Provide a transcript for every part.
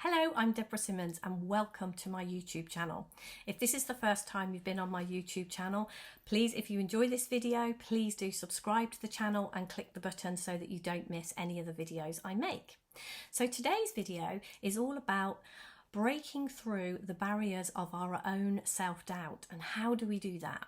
Hello, I'm Deborah Simmons and welcome to my YouTube channel. If this is the first time you've been on my YouTube channel, please, if you enjoy this video, please do subscribe to the channel and click the button so that you don't miss any of the videos I make. So today's video is all about breaking through the barriers of our own self-doubt, and how do we do that?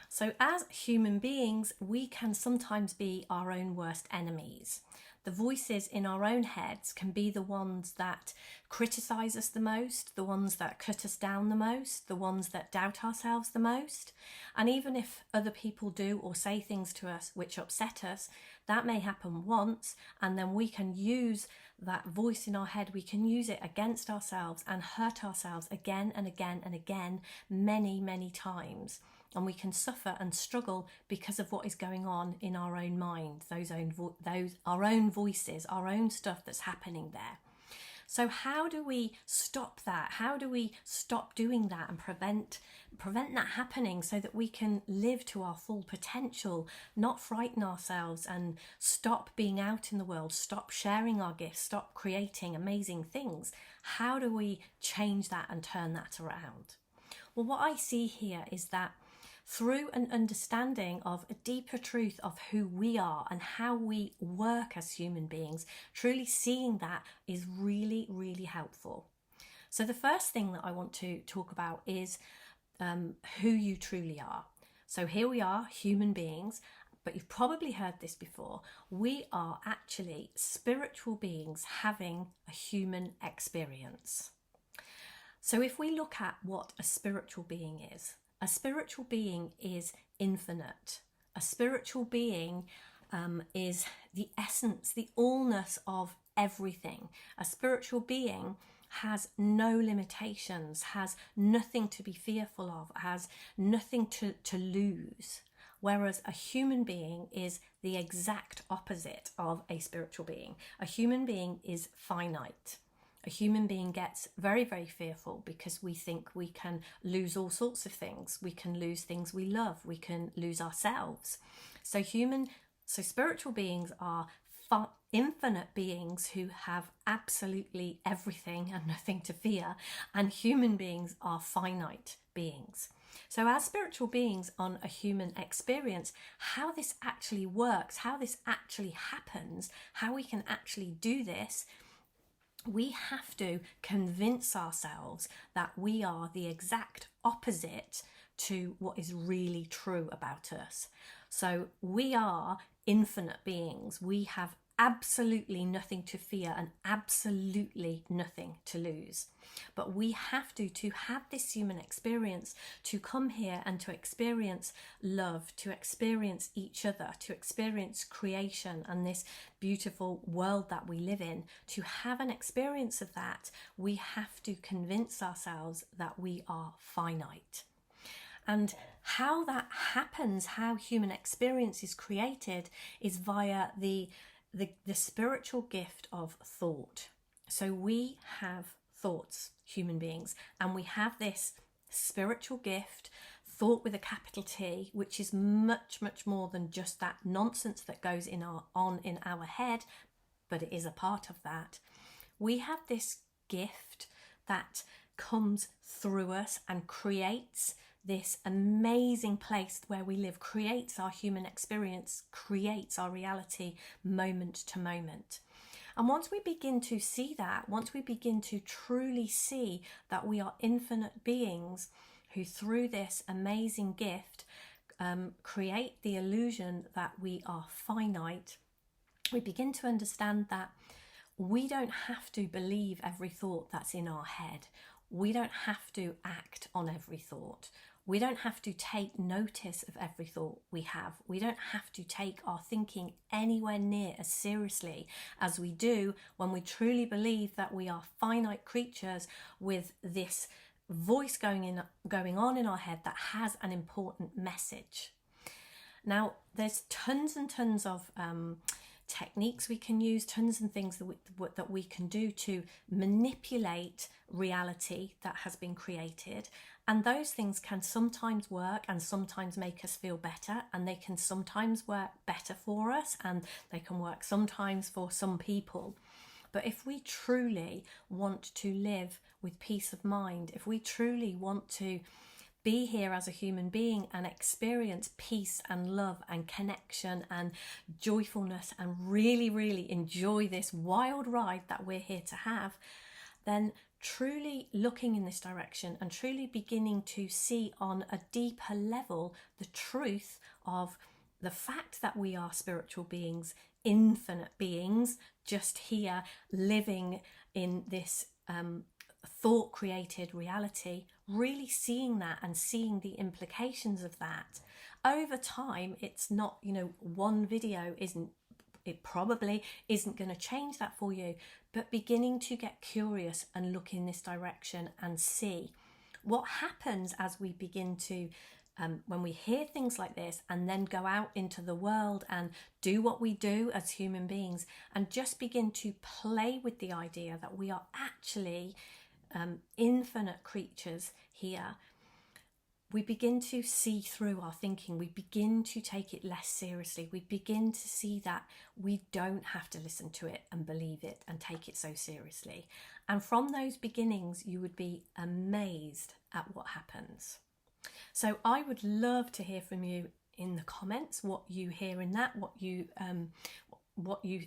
So as human beings, we can sometimes be our own worst enemies. The voices in our own heads can be the ones that criticise us the most, the ones that cut us down the most, the ones that doubt ourselves the most. And even if other people do or say things to us which upset us, that may happen once, and then we can use that voice in our head, we can use it against ourselves and hurt ourselves again and again and again, many, many times. And we can suffer and struggle because of what is going on in our own mind, our own voices, our own stuff that's happening there. So how do we stop that? How do we stop doing that and prevent that happening so that we can live to our full potential, not frighten ourselves, and stop being out in the world, stop sharing our gifts, stop creating amazing things? How do we change that and turn that around? Well, what I see here is that through an understanding of a deeper truth of who we are and how we work as human beings, truly seeing that is really, really helpful. So the first thing that I want to talk about is who you truly are. So here we are, human beings, but you've probably heard this before. We are actually spiritual beings having a human experience. So if we look at what a spiritual being is, a spiritual being is infinite. A spiritual being is the essence, the allness of everything. A spiritual being has no limitations, has nothing to be fearful of, has nothing to lose. Whereas a human being is the exact opposite of a spiritual being. A human being is finite. A human being gets very, very fearful because we think we can lose all sorts of things. We can lose things we love. We can lose ourselves. So spiritual beings are infinite beings who have absolutely everything and nothing to fear. And human beings are finite beings. So as spiritual beings on a human experience, how this actually works, how this actually happens, how we can actually do this, we have to convince ourselves that we are the exact opposite to what is really true about us. So we are infinite beings. We have absolutely nothing to fear and absolutely nothing to lose. But we have to have this human experience, to come here and to experience love, to experience each other, to experience creation and this beautiful world that we live in. To have an experience of that, we have to convince ourselves that we are finite. And how that happens, how human experience is created, is via the spiritual gift of thought. So we have thoughts, human beings, and we have this spiritual gift, thought with a capital T, which is much, much more than just that nonsense that goes on in our head, but it is a part of that. We have this gift that comes through us and creates this amazing place where we live, creates our human experience, creates our reality moment to moment. And once we begin to see that, once we begin to truly see that we are infinite beings who through this amazing gift create the illusion that we are finite, we begin to understand that we don't have to believe every thought that's in our head. We don't have to act on every thought. We don't have to take notice of every thought we have. We don't have to take our thinking anywhere near as seriously as we do when we truly believe that we are finite creatures with this voice going on in our head that has an important message. Now, there's tons and tons of techniques we can use, tons and things that we can do to manipulate reality that has been created. And those things can sometimes work and sometimes make us feel better, and they can sometimes work better for us, and they can work sometimes for some people. But if we truly want to live with peace of mind, if we truly want to be here as a human being and experience peace and love and connection and joyfulness and really, really enjoy this wild ride that we're here to have, then truly looking in this direction and truly beginning to see on a deeper level the truth of the fact that we are spiritual beings, infinite beings, just here living in this thought created reality, really seeing that and seeing the implications of that over time. It's not, one video it probably isn't going to change that for you, but beginning to get curious and look in this direction and see what happens as we begin to when we hear things like this and then go out into the world and do what we do as human beings and just begin to play with the idea that we are actually infinite creatures here. We begin to see through our thinking. We begin to take it less seriously. We begin to see that we don't have to listen to it and believe it and take it so seriously. And from those beginnings, you would be amazed at what happens. So I would love to hear from you in the comments, what you hear in that, what you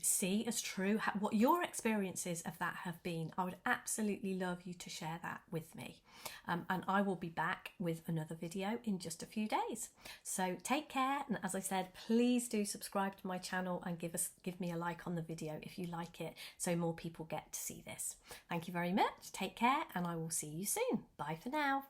see as true, what your experiences of that have been. I would absolutely love you to share that with me. And I will be back with another video in just a few days. So take care. And as I said, please do subscribe to my channel and give me a like on the video if you like it, so more people get to see this. Thank you very much. Take care, and I will see you soon. Bye for now.